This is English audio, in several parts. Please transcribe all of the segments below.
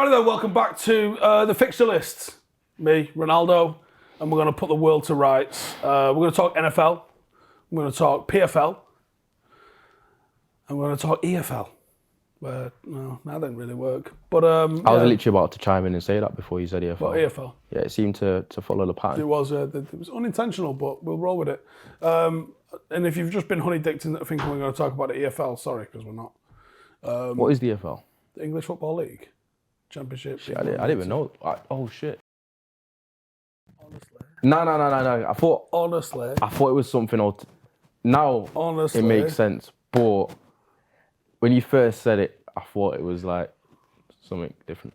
Right then, welcome back to the Fixture List. Me, Ronaldo, and we're going to put the world to rights. We're going to talk NFL, we're going to talk PFL, and we're going to talk EFL. But no, that didn't really work. But I was literally about to chime in and say that before you said EFL. But EFL. Yeah, it seemed to follow the pattern. It was unintentional, but we'll roll with it. And if you've just been honey-dicked into thinking we're going to talk about the EFL, sorry, because we're not. What is the EFL? The English Football League. Championship. Shit, I didn't even know. Oh, shit. Honestly. No. I thought it was something else. Now, Honestly. it makes sense. But when you first said it, I thought it was like something different.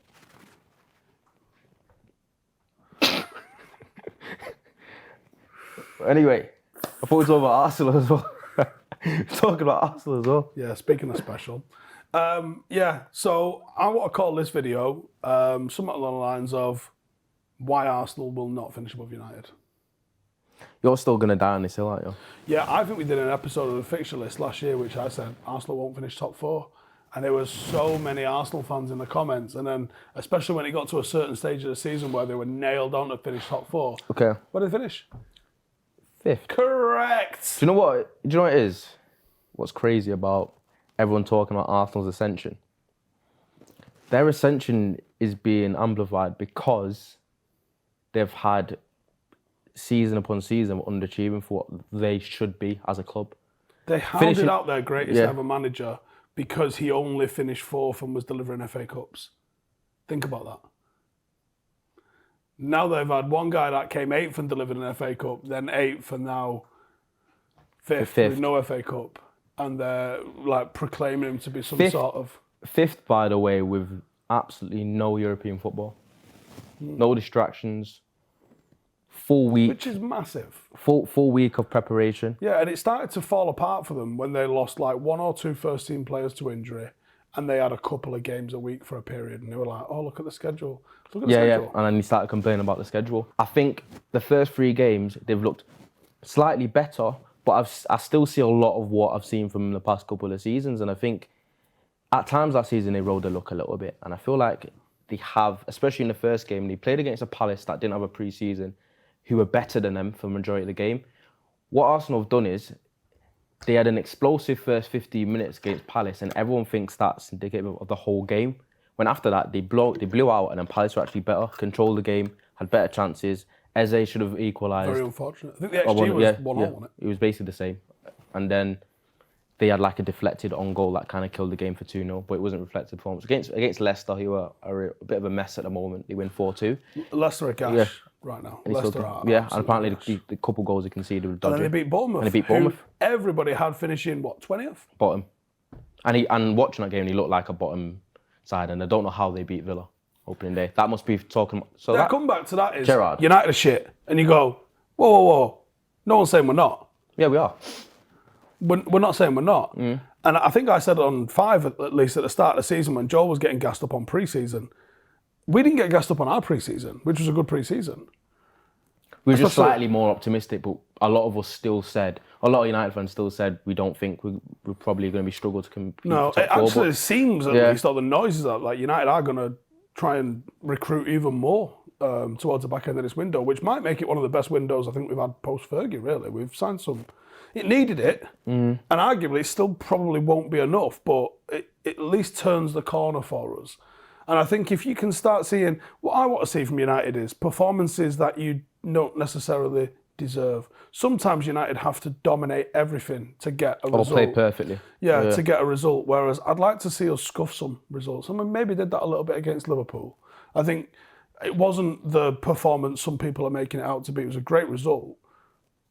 Anyway, I thought it was over Arsenal as well. Talking about Arsenal as well. Yeah, speaking of special. So I want to call this video something along the lines of why Arsenal will not finish above United. You're still going to die on this hill, aren't you? Yeah, I think we did an episode of the Fixture List last year, which I said Arsenal won't finish top four. And there was so many Arsenal fans in the comments. And then, especially when it got to a certain stage of the season where they were nailed on to finish top four. Okay. Where did they finish? 5th. Correct. Do you know what? Do you know what it is? What's crazy about everyone talking about Arsenal's ascension? Their ascension is being amplified because they've had season upon season underachieving for what they should be as a club. They hounded out their greatest ever manager because he only finished 4th and was delivering FA Cups. Think about that. Now they've had one guy that came 8th and delivered an FA Cup, then 8th and now 5th with no FA Cup. And they're like proclaiming him to be some sort of... 5th, by the way, with absolutely no European football. No distractions. Full week. Which is massive. Full week of preparation. Yeah, and it started to fall apart for them when they lost like 1 or 2 first-team players to injury, and they had a couple of games a week for a period, and they were like, oh, look at the schedule. Look at the schedule. And then he started complaining about the schedule. I think the first 3 games, they've looked slightly better, but I still see a lot of what I've seen from the past couple of seasons, and I think at times last season they rode the luck a little bit, and I feel like they have, especially in the first game, they played against a Palace that didn't have a pre-season, who were better than them for the majority of the game. What Arsenal have done is they had an explosive first 15 minutes against Palace, and everyone thinks that's indicative of the whole game. When after that, they blew out, and then Palace were actually better, controlled the game, had better chances. Eze should have equalised. Very unfortunate. I think the XG was 1-1, wasn't it? It was basically the same. And then they had like a deflected on goal that kind of killed the game for 2-0, but it wasn't reflected performance. Against Leicester, who are a bit of a mess at the moment. They win 4-2. Leicester are gash right now. Leicester are and apparently the couple goals they conceded were dodgy. And then they beat Bournemouth. And they beat Bournemouth. Everybody had finishing, 20th? Bottom. And watching that game, he looked like a bottom side, and I don't know how they beat Villa opening day. That must be talking... So that comeback to that is Gerrard. United are shit. And you go, whoa. No one's saying we're not. Yeah, we are. We're not saying we're not. And I think I said on 5, at least at the start of the season, when Joel was getting gassed up on pre-season, we didn't get gassed up on our pre-season, which was a good pre-season. We were just slightly more optimistic, but a lot of United fans still said, we don't think we're probably going to be struggle to compete. No, it actually seems, at least, all the noises that like United are going to try and recruit even more towards the back end of this window, which might make it one of the best windows I think we've had post-Fergie, really. We've signed some... It needed it, and arguably it still probably won't be enough, but it at least turns the corner for us. And I think if you can start seeing... What I want to see from United is performances that you don't necessarily deserve. Sometimes United have to dominate everything to get a result. Or play perfectly. Yeah, to get a result. Whereas I'd like to see us scuff some results. I mean, maybe did that a little bit against Liverpool. I think it wasn't the performance some people are making it out to be. It was a great result.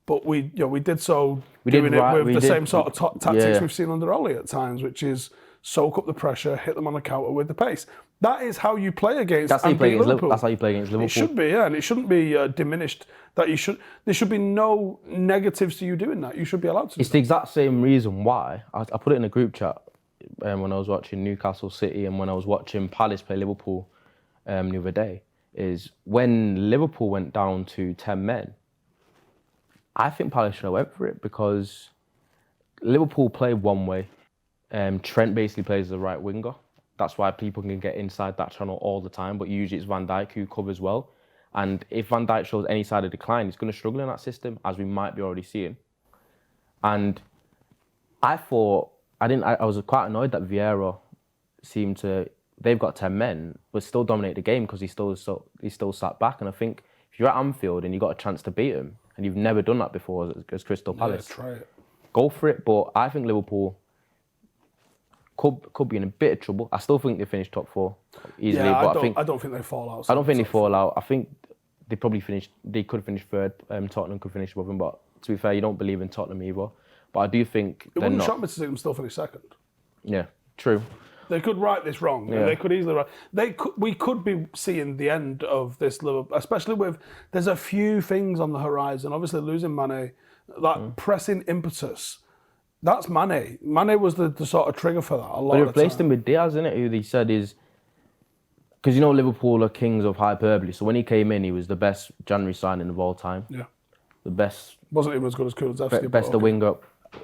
But we did so doing it with the same sort of tactics we've seen under Ole at times, which is soak up the pressure, hit them on the counter with the pace. That is how you play against Liverpool. That's how you play against Liverpool. It should be, and it shouldn't be diminished. There should be no negatives to you doing that. You should be allowed to. It's the exact same reason why I put it in a group chat when I was watching Newcastle City and when I was watching Palace play Liverpool the other day. Is when Liverpool went down to 10 men. I think Palace should have went for it because Liverpool played one way. Trent basically plays the right winger. That's why people can get inside that channel all the time. But usually it's Van Dijk who covers well. And if Van Dijk shows any side of decline, he's going to struggle in that system, as we might be already seeing. And I was quite annoyed that Vieira seemed to. They've got 10 men, but still dominate the game because he's still sat back. And I think if you're at Anfield and you got a chance to beat him, and you've never done that before as Crystal Palace, try it. Go for it. But I think Liverpool could be in a bit of trouble. I still think they finish top 4 easily. Yeah, but I don't think they fall out. I don't think they fall out. I think they could finish 3rd. Tottenham could finish above them. But to be fair, you don't believe in Tottenham either. But I do think it wouldn't shock me to see them still finish 2nd. Yeah, true. They could right this wrong. Yeah. They could easily right. We could be seeing the end of this Liverpool, especially with there's a few things on the horizon. Obviously, losing Mane, that pressing impetus. That's Mane. Mane was the sort of trigger for that. A lot. But they replaced him with Diaz, isn't it? Who they said is because Liverpool are kings of hyperbole. So when he came in, he was the best January signing of all time. Yeah. The best. Wasn't even as good as Kulusevski. Best to wing up,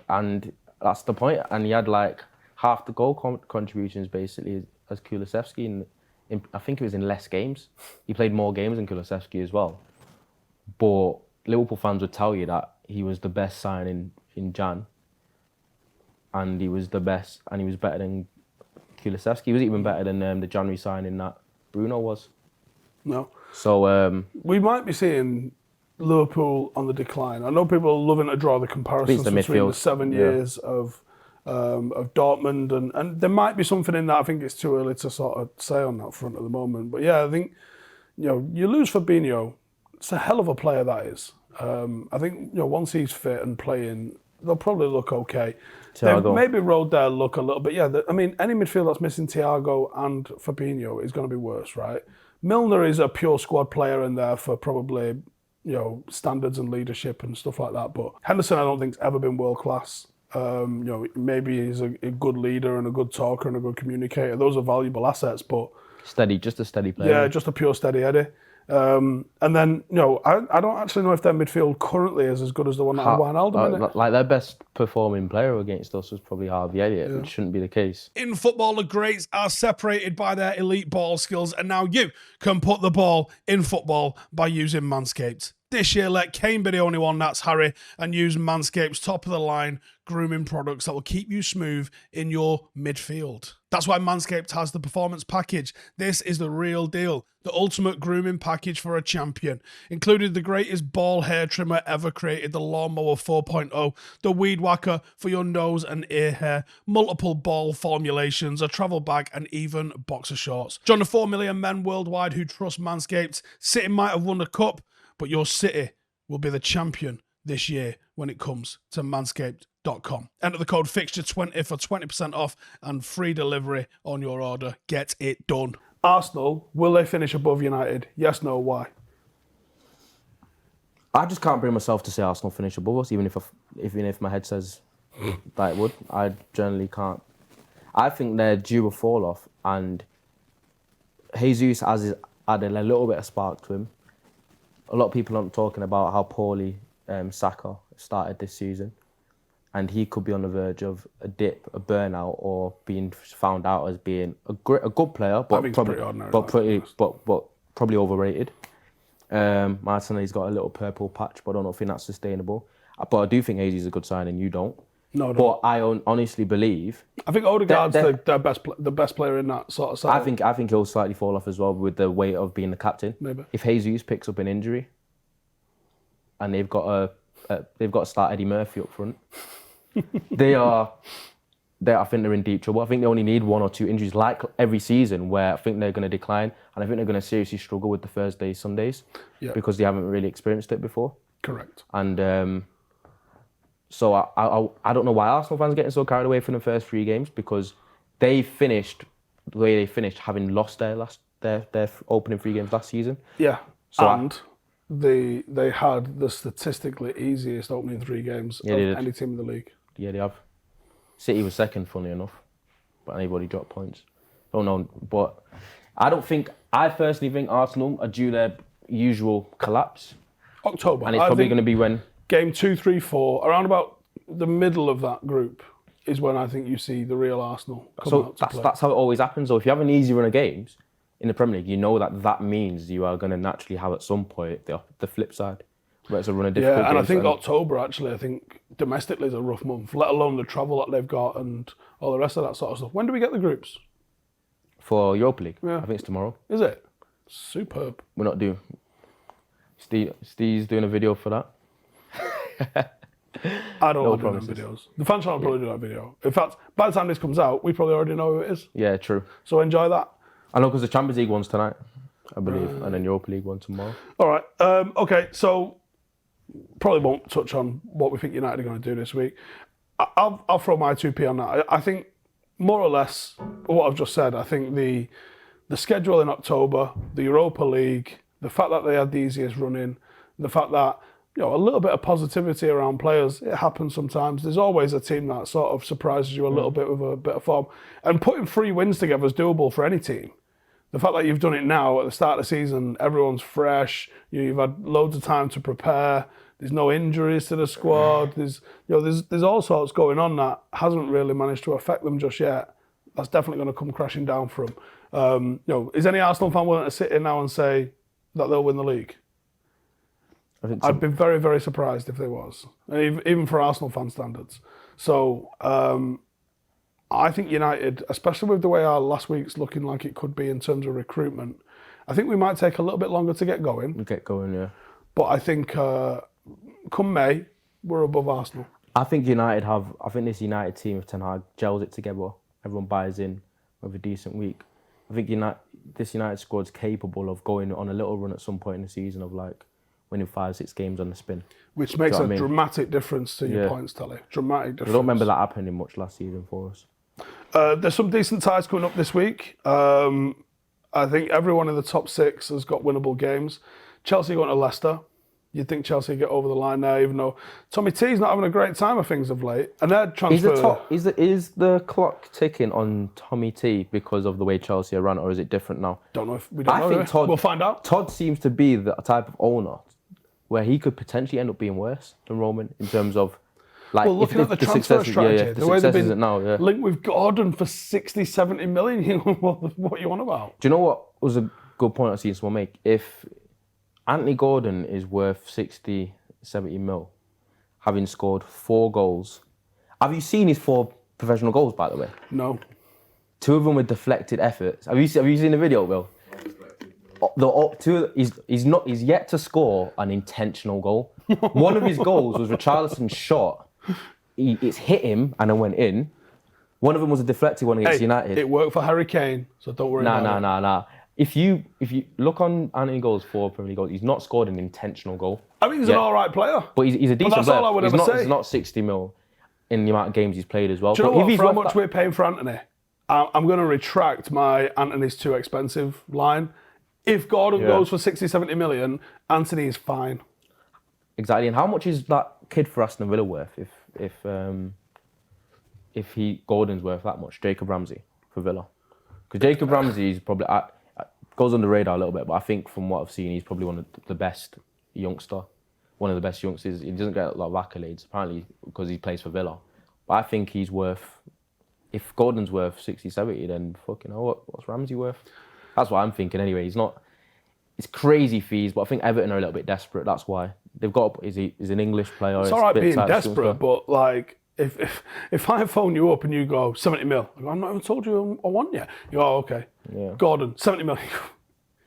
and that's the point. And he had like half the goal contributions basically as Kulusevski, and I think it was in less games. He played more games than Kulusevski as well. But Liverpool fans would tell you that he was the best signing in Jan, and he was the best, and he was better than Kulusevski. He was even better than the January signing that Bruno was. No. So we might be seeing Liverpool on the decline. I know people are loving to draw the comparisons between the 7 years of Dortmund, and there might be something in that. I think it's too early to sort of say on that front at the moment. But yeah, I think you lose Fabinho. It's a hell of a player that is. I think once he's fit and playing, they'll probably look okay. Maybe rolled their luck a little bit. Yeah, any midfield that's missing Thiago and Fabinho is going to be worse, right? Milner is a pure squad player in there for probably standards and leadership and stuff like that. But Henderson, I don't think, has ever been world class. Maybe he's a good leader and a good talker and a good communicator. Those are valuable assets, but just a steady player. Yeah, just a pure steady Eddie. And then, I don't actually know if their midfield currently is as good as the one that had Ronaldo in it. Like their best performing player against us was probably Harvey Elliott, which shouldn't be the case. In football, the greats are separated by their elite ball skills, and now you can put the ball in football by using Manscaped. This year, let Kane be the only one that's Harry and use Manscaped's top-of-the-line grooming products that will keep you smooth in your midfield. That's why Manscaped has the Performance Package. This is the real deal. The ultimate grooming package for a champion. Included the greatest ball hair trimmer ever created, the Lawnmower 4.0, the Weed Whacker for your nose and ear hair, multiple ball formulations, a travel bag, and even boxer shorts. Join the 4 million men worldwide who trust Manscaped. City might have won the cup, but your City will be the champion this year when it comes to manscaped.com. Enter the code FIXTURE20 for 20% off and free delivery on your order. Get it done. Arsenal, will they finish above United? Yes, no, why? I just can't bring myself to say Arsenal finish above us, even if my head says that it would. I generally can't. I think they're due a fall off, and Jesus has added a little bit of spark to him. A lot of people aren't talking about how poorly Saka started this season, and he could be on the verge of a dip, a burnout, or being found out as being a good player, but probably overrated. Martinelli's got a little purple patch, but I don't think that's sustainable. But I do think Jesus is a good signing. You don't. No. But I honestly believe. I think Odegaard's the best player in that sort of side. I think he'll slightly fall off as well with the weight of being the captain. Maybe. If Jesus picks up an injury, and they've got to start Eddie Murphy up front, I think they're in deep trouble. I think they only need 1 or 2 injuries, like every season, where I think they're going to decline, and I think they're going to seriously struggle with the Thursdays, Sundays, because they haven't really experienced it before. Correct. And so I don't know why Arsenal fans are getting so carried away from the first 3 games, because they finished the way they finished, having lost their opening 3 games last season. Yeah, so they had the statistically easiest opening 3 games of any team in the league. Yeah, they have. City was second, funnily enough, but anybody dropped points. Don't know, but I personally think Arsenal are due their usual collapse. October. And it's probably going to be when... Game 2, 3, 4, around about the middle of that group. is when I think you see the real Arsenal come So out to play. that's how it always happens. So if you have an easy run of games in the Premier League, you know that means you are going to naturally have at some point the flip side, where it's a run of difficult games. And I think October, actually, I think domestically is a rough month, let alone the travel that they've got and all the rest of that sort of stuff. When do we get the groups? For Europa League, Yeah. I think it's tomorrow. Is it? Superb. We're not doing... Steve's doing a video for that. I don't want to do them videos. The fan channel will probably do that video. In fact, by the time this comes out, we probably already know who it is. Yeah, true. So enjoy that. I know, because the Champions League one's tonight, I believe, and then Europa League one tomorrow. All right. Okay, so probably won't touch on what we think United are going to do this week. I'll throw my 2p on that. I think, more or less, what I've just said, I think the schedule in October, the Europa League, the fact that they had the easiest run in, the fact that, you know, a little bit of positivity around players, it happens sometimes. There's always a team that sort of surprises you a little bit with a bit of form. And putting 3 wins together is doable for any team. The fact that you've done it now at the start of the season, everyone's fresh, you've had loads of time to prepare, there's no injuries to the squad, there's all sorts going on that hasn't really managed to affect them just yet. That's definitely going to come crashing down for them. Is any Arsenal fan willing to sit in now and say that they'll win the league? I'd be very, very surprised if there was, even for Arsenal fan standards. So I think United, especially with the way our last week's looking like it could be in terms of recruitment, I think we might take a little bit longer to get going. Yeah. But I think come May, we're above Arsenal. I think this United team of Ten Hag gels it together. Everyone buys in with a decent week. I think this United squad's capable of going on a little run at some point in the season of like winning 5-6 games on the spin. Which makes a dramatic difference to your points tally. Dramatic difference. I don't remember that happening much last season for us. There's some decent ties coming up this week. I think everyone in the top 6 has got winnable games. Chelsea going to Leicester. You'd think Chelsea get over the line there, even though Tommy T's not having a great time of things of late. And their transfer... Is the clock ticking on Tommy T because of the way Chelsea are run, or is it different now? Don't know. We'll find out. Todd seems to be the type of owner where he could potentially end up being worse than Roman in terms of... Like, well, looking at the transfer strategy, the way they've been linked with Gordon for 60, 70 million, you know, what you want about? Do you know what was a good point I've seen someone make? If Anthony Gordon is worth 60, 70 mil, having scored 4 goals. Have you seen his 4 professional goals, by the way? No. 2 of them were deflected efforts. Have you seen the video, Will? He's yet to score an intentional goal. One of his goals was Richarlison's shot. It's hit him and it went in. One of them was a deflected one against United. It worked for Harry Kane, so don't worry about it. Nah. If you look on Anthony Gold's 4 Premier League goals, he's not scored an intentional goal. I mean, he's an all right player. But he's a decent player. That's all I would ever say. He's not 60 mil in the amount of games he's played as well. Do you know what? For how much we're paying for Anthony, I'm going to retract my Anthony's too expensive line. If Gordon goes for 60, 70 million, Anthony is fine. Exactly. And how much is that kid for Aston Villa worth if Gordon's worth that much? Jacob Ramsey for Villa. Because Jacob Ramsey is probably... goes on the radar a little bit, but I think from what I've seen, he's probably one of the best youngster. One of the best youngsters. He doesn't get a lot of accolades, apparently, because he plays for Villa. But I think he's worth... If Gordon's worth 60, 70, then fucking hell, what's Ramsey worth? That's what I'm thinking anyway. He's not... It's crazy fees, but I think Everton are a little bit desperate. That's why. They've got... He's an English player. It's all right being desperate, but like... If I phone you up and you go 70 mil, I go, I've not even told you I want you. You go, oh, okay. Yeah. Gordon, 70 mil.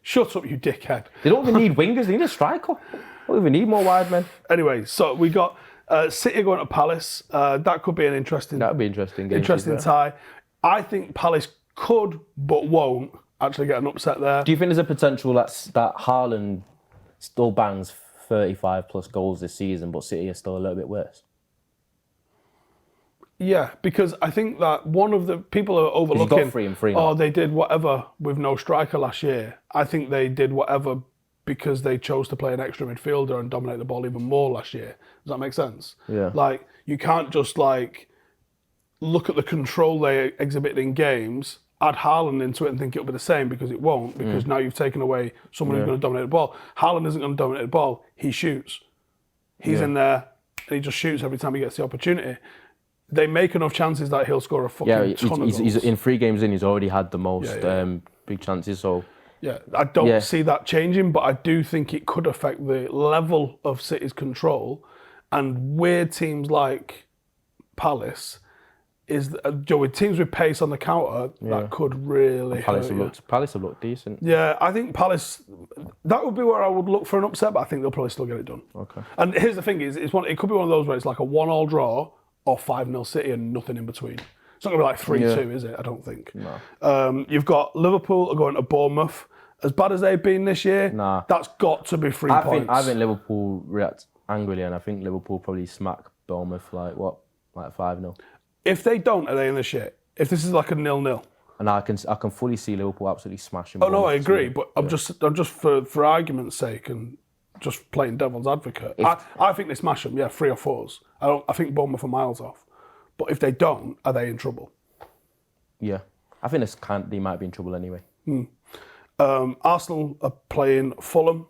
Shut up, you dickhead. They don't even need wingers, they need a striker. They don't even need more wide men. Anyway, so we got City going to Palace. That could be an interesting... That would be interesting. Interesting tie. I think Palace could, but won't, actually get an upset there. Do you think there's a potential that Haaland still bangs 35 plus goals this season, but City are still a little bit worse? Yeah, because I think that one of the people are overlooking... He's got 3 and 3 now. Oh, they did whatever with no striker last year. I think they did whatever because they chose to play an extra midfielder and dominate the ball even more last year. Does that make sense? Yeah. Like, you can't just, like, look at the control they exhibit in games, add Haaland into it and think it'll be the same, because it won't, because now you've taken away someone who's going to dominate the ball. Haaland isn't going to dominate the ball. He shoots. He's in there and he just shoots every time he gets the opportunity. they make enough chances that he'll score a fucking ton of goals. He's in 3 games in, he's already had the most big chances. So yeah, I don't see that changing, but I do think it could affect the level of City's control. And weird teams like Palace with teams with pace on the counter, that could really Palace hurt Palace have looked decent. Yeah, I think Palace, that would be where I would look for an upset, but I think they'll probably still get it done. Okay. And here's the thing, it could be one of those where it's like a 1-1 draw or 5-0 City and nothing in between. It's not going to be like 3-2, is it? I don't think. No. You've got Liverpool are going to Bournemouth. As bad as they've been this year, that's got to be 3 points. I think Liverpool react angrily, and I think Liverpool probably smack Bournemouth like 5-0. If they don't, are they in the shit? If this is like a 0-0. And I can fully see Liverpool absolutely smashing. Oh no, I agree, but I'm just for argument's sake and just playing devil's advocate. I think they smash them, 3 or 4s. I think Bournemouth are miles off. But if they don't, are they in trouble? Yeah, I think they might be in trouble anyway. Arsenal are playing Fulham.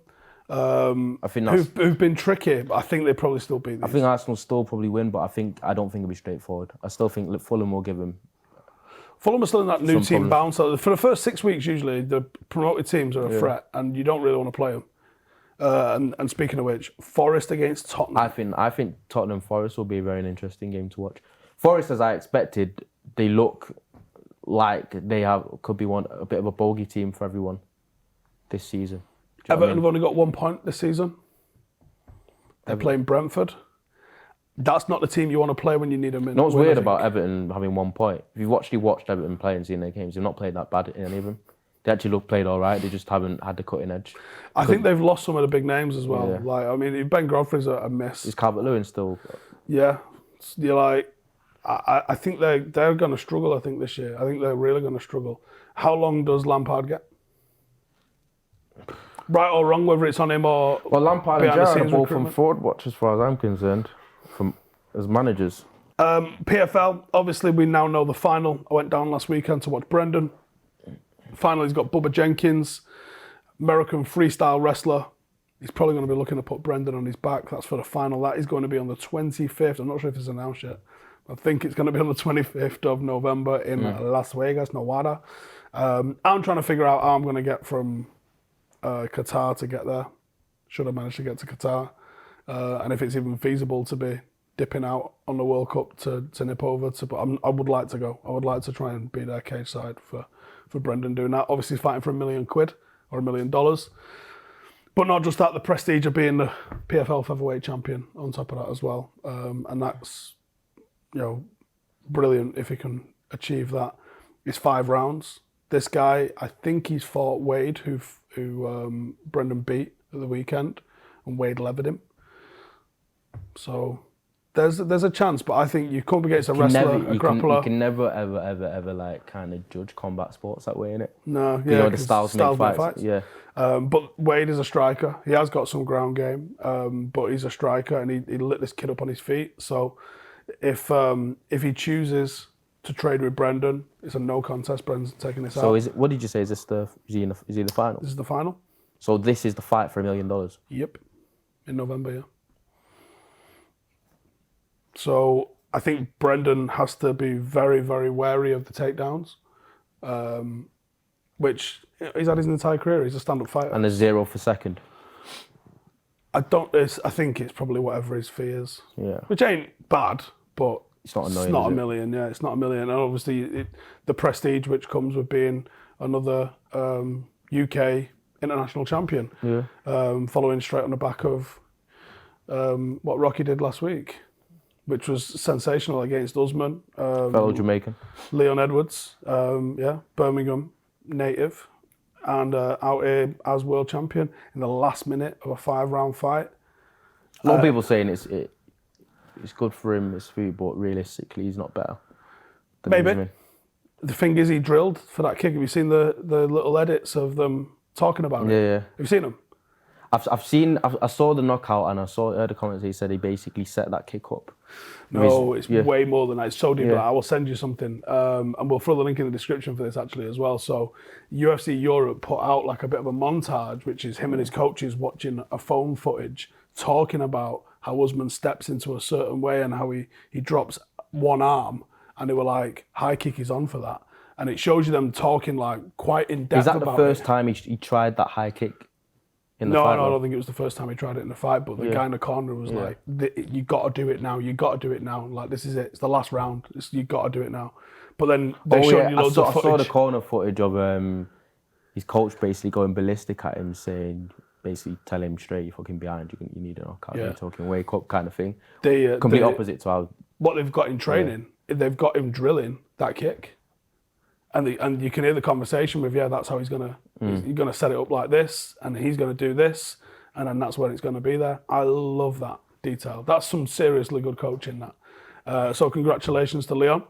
I think who've been tricky, but I think they probably still beat these. I think Arsenal still probably win, but I don't think it'll be straightforward. I still think Fulham will give them. Fulham are still in that new team bounce. For the first 6 weeks, usually the promoted teams are a threat, and you don't really want to play them. And speaking of which, Forest against Tottenham. I think Tottenham Forest will be a very interesting game to watch. Forest, as I expected, they look like they could be a bit of a bogey team for everyone this season. Everton have only got 1 point this season. They're playing Brentford. That's not the team you want to play when you need them. You know what's weird about Everton having 1 point? If you've actually watched Everton play and seen their games, they've not played that bad in any of them. They actually played all right. They just haven't had the cutting edge. I think they've lost some of the big names as well. Yeah. Ben Godfrey's a miss. Is Calvert-Lewin still? Yeah. You're like, I think they're going to struggle. I think this year. I think they're really going to struggle. How long does Lampard get? Right or wrong, whether it's on him or... Well, Lampard and Gerrard are both from forward watch as far as I'm concerned, as managers. PFL, obviously we now know the final. I went down last weekend to watch Brendan. Finally, he's got Bubba Jenkins, American freestyle wrestler. He's probably going to be looking to put Brendan on his back. That's for the final. That is going to be on the 25th. I'm not sure if it's announced yet. I think it's going to be on the 25th of November in Las Vegas, Nevada. I'm trying to figure out how I'm going to get from Qatar to get there. Should I manage to get to Qatar? And if it's even feasible to be dipping out on the World Cup to nip over to, but I would like to go. I would like to try and be there cage side for Brendan doing that. Obviously, he's fighting for £1 million or $1 million. But not just that, the prestige of being the PFL featherweight champion on top of that as well. And that's, brilliant if he can achieve that. It's 5 rounds. This guy, I think he's fought Wade, who Brendan beat at the weekend, and Wade levered him. So there's a chance, but I think you come up against a wrestler, a grappler. You can never, ever like kind of judge combat sports that way, innit? No, yeah, the styles make fights. Yeah. But Wade is a striker. He has got some ground game, but he's a striker, and he lit this kid up on his feet. So if he chooses to trade with Brendan, it's a no contest. Brendan's taking this out. So what did you say? Is he the final? This is the final. So this is the fight for $1 million. Yep, in November. Yeah. So I think Brendan has to be very, very wary of the takedowns, which he's had his entire career. He's a stand-up fighter. And a 0 for second. I think it's probably whatever his fee is. Yeah. Which ain't bad, but it's not $1 million. Yeah, it's not $1 million. And obviously the prestige which comes with being another UK international champion. Yeah. Following straight on the back of what Rocky did last week, which was sensational against Usman. Fellow Jamaican. Leon Edwards, Birmingham native, and out here as world champion in the last minute of a 5-round fight. A lot of people saying it's good for him, it's food, but realistically he's not better. Maybe. Usman. The thing is, he drilled for that kick. Have you seen the little edits of them talking about it? Yeah. Have you seen them? I saw the knockout and heard the comments. He said he basically set that kick up. No, it's way more than that. It's so deep. I will send you something, and we'll throw the link in the description for this actually as well. So, UFC Europe put out like a bit of a montage, which is him and his coaches watching a phone footage talking about how Usman steps into a certain way and how he drops one arm, and they were like, high kick is on for that. And it shows you them talking like quite in depth. Is that the about first it. time he tried that high kick in the No, fight? I don't think it was the first time he tried it in the fight. But the guy in the corner was like, "You got to do it now. You got to do it now. Like this is it. It's the last round. You got to do it now." But then they showed you loads of footage. I saw the corner footage of his coach basically going ballistic at him, saying, basically tell him straight, you're fucking behind, you need a knockout, you're talking wake up kind of thing. Complete opposite to how... What they've got in training, they've got him drilling that kick. And you can hear the conversation with, that's how he's gonna set it up like this, and he's gonna do this, and then that's when it's gonna be there. I love that detail. That's some seriously good coaching, that. So congratulations to Leon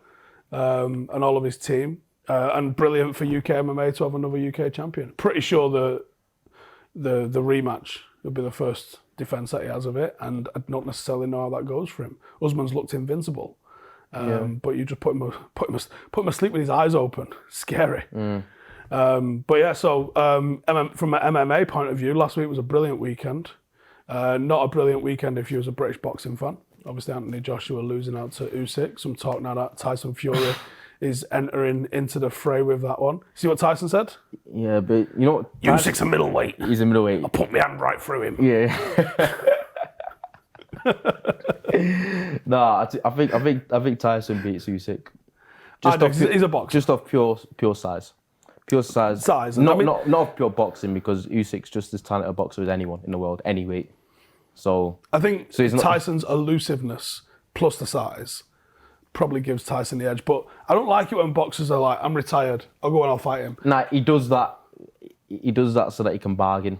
and all of his team. And brilliant for UK MMA to have another UK champion. Pretty sure the rematch will be the first defence that he has of it, and I don't necessarily know how that goes for him. Usman's looked invincible, but you just put him asleep with his eyes open. Scary. But yeah, so from an MMA point of view, last week was a brilliant weekend. Not a brilliant weekend if you was a British boxing fan. Obviously, Anthony Joshua losing out to Usyk. Some talk now that Tyson Fury is entering into the fray with that one. See what Tyson said? Yeah, but you know what? Usyk's a middleweight. He's a middleweight. I put my hand right through him. Yeah. Nah, I think Tyson beats Usyk. He's a boxer. Just off pure size. Pure size. Not off pure boxing, because Usyk's just as talented a boxer as anyone in the world, any weight. So I think Tyson's elusiveness plus the size probably gives Tyson the edge. But I don't like it when boxers are like, I'm retired, I'll go and I'll fight him. Nah, he does that so that he can bargain.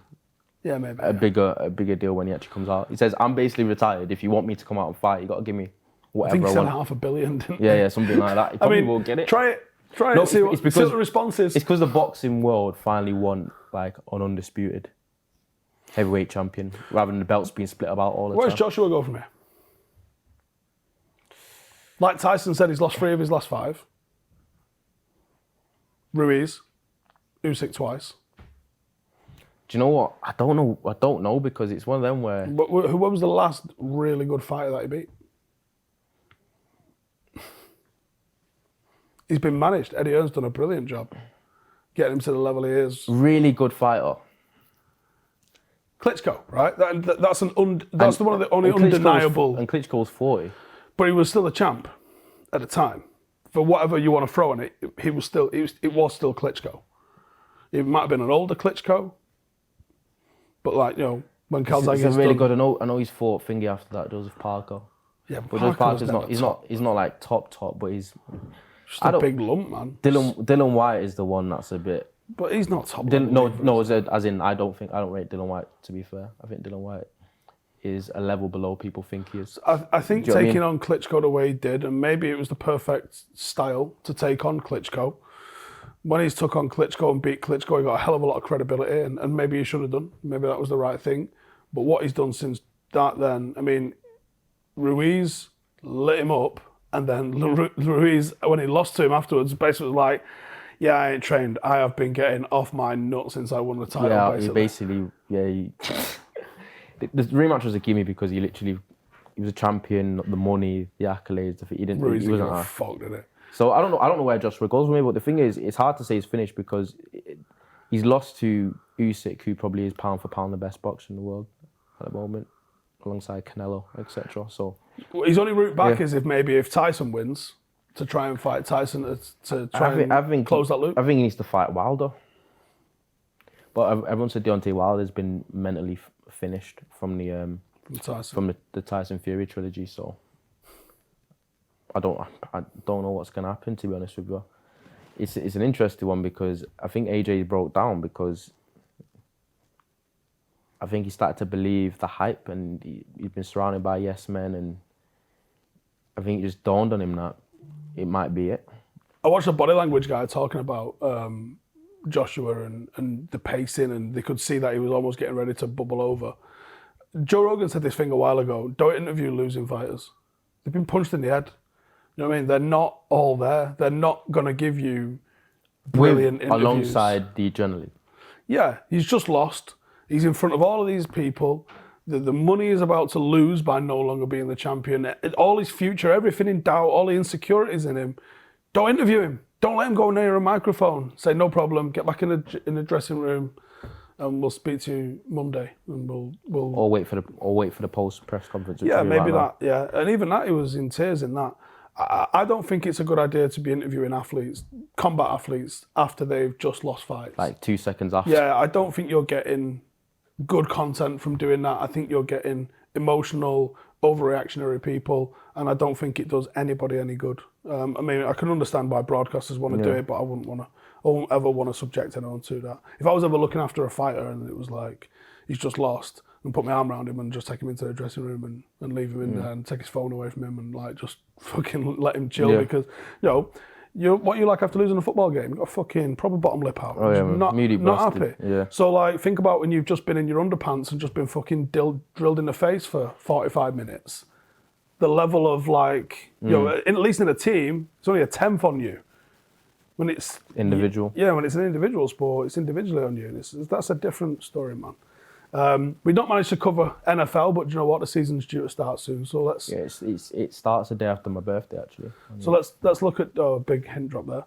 Yeah, maybe. A bigger deal when he actually comes out. He says, I'm basically retired. If you want me to come out and fight, you got to give me whatever I want. I think he said $500 million, didn't he? Yeah, something like that. He probably will get it. Try it, see what the response is. It's because the boxing world finally won like an undisputed heavyweight champion, rather than the belts being split about all the time. Where's Joshua go from here? Like Tyson said, he's lost 3 of his last 5. Ruiz, Usyk twice. Do you know what? I don't know because it's one of them where... But who was the last really good fighter that he beat? He's been managed. Eddie Hearn's done a brilliant job getting him to the level he is. Really good fighter. Klitschko, right? That's one of the only undeniable... And Klitschko was 40. But he was still a champ at the time. For whatever you want to throw in it, it was still Klitschko. It might have been an older Klitschko, but when Calzaghe It's really good. I know he's fought thingy after that, Joseph Parker. Yeah, but Joseph Parker's he's not like top, but he's just a big lump, man. Dylan White is the one that's a bit. But he's not top. No, as in I don't rate Dylan White, to be fair. I think Dylan White is a level below people think he is. I think taking on Klitschko the way he did, and maybe it was the perfect style to take on Klitschko. When he's took on Klitschko and beat Klitschko, he got a hell of a lot of credibility, and maybe he should have done. Maybe that was the right thing. But what he's done since that then, I mean, Ruiz lit him up, and then Ruiz, when he lost to him afterwards, basically was like, yeah, I ain't trained. I have been getting off my nut since I won the title, The rematch was a gimme because he was a champion, the money, the accolades. He wasn't fucked, did it? So I don't know where Joshua goes with me, but the thing is, it's hard to say he's finished because he's lost to Usyk, who probably is pound for pound the best boxer in the world at the moment, alongside Canelo, etc. So his only route back is if Tyson wins, to try and fight Tyson to close that loop. I think he needs to fight Wilder. But everyone said Deontay Wilder's been mentally finished from the Tyson Fury trilogy, so I don't know what's gonna happen, to be honest with you. It's an interesting one because I think AJ broke down because I think he started to believe the hype, and he's been surrounded by yes men, and I think it just dawned on him that it might be it. I watched a body language guy talking about Joshua and the pacing, and they could see that he was almost getting ready to bubble over. Joe Rogan said this thing a while ago: don't interview losing fighters. They've been punched in the head. You know what I mean? They're not all there. They're not going to give you brilliant interviews. Alongside the adrenaline. Yeah, he's just lost. He's in front of all of these people. The money is about to lose by no longer being the champion. All his future, everything in doubt, all the insecurities in him. Don't interview him. Don't let him go near a microphone. Say no problem. Get back in the dressing room, and we'll speak to you Monday, and we'll. Or wait for the post press conference. Yeah, maybe that. Yeah, and even that, he was in tears in that. I don't think it's a good idea to be interviewing combat athletes, after they've just lost fights. Like 2 seconds after. Yeah, I don't think you're getting good content from doing that. I think you're getting emotional, overreactionary people, and I don't think it does anybody any good. I mean, I can understand why broadcasters want to do it, but I won't ever want to subject anyone to that. If I was ever looking after a fighter and it was like, he's just lost, and put my arm around him and just take him into the dressing room and leave him in there and take his phone away from him and like just fucking let him chill because, what you like after losing a football game? You got a fucking proper bottom lip out. Oh, yeah, not happy. Yeah. So like, think about when you've just been in your underpants and just been fucking drilled in the face for 45 minutes. The level of like, at least in a team, it's only a tenth on you. When it's individual. When it's an individual sport, it's individually on you. That's a different story, man. We've not managed to cover NFL, but you know what? The season's due to start soon, so let's. Yeah, it starts the day after my birthday, actually. So let's look at big hint drop there.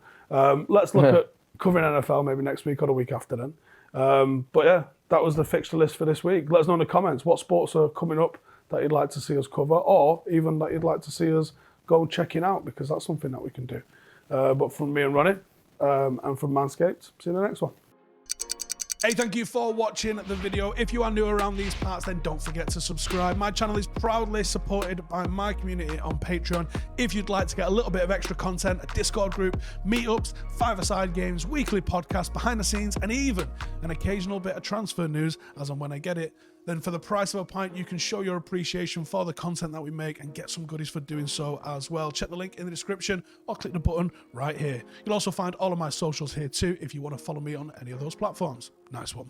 Let's look at covering NFL maybe next week or the week after then. But yeah, that was the fixture list for this week. Let us know in the comments what sports are coming up that you'd like to see us cover, or even that you'd like to see us go checking out, because that's something that we can do. But from me and Ronnie, and from Manscaped, see you in the next one. Hey, thank you for watching the video. If you are new around these parts, then don't forget to subscribe. My channel is proudly supported by my community on Patreon. If you'd like to get a little bit of extra content, a Discord group, meetups, five-a-side games, weekly podcasts, behind the scenes, and even an occasional bit of transfer news as and when I get it, then for the price of a pint, you can show your appreciation for the content that we make and get some goodies for doing so as well. Check the link in the description or click the button right here. You'll also find all of my socials here too if you want to follow me on any of those platforms. Nice one.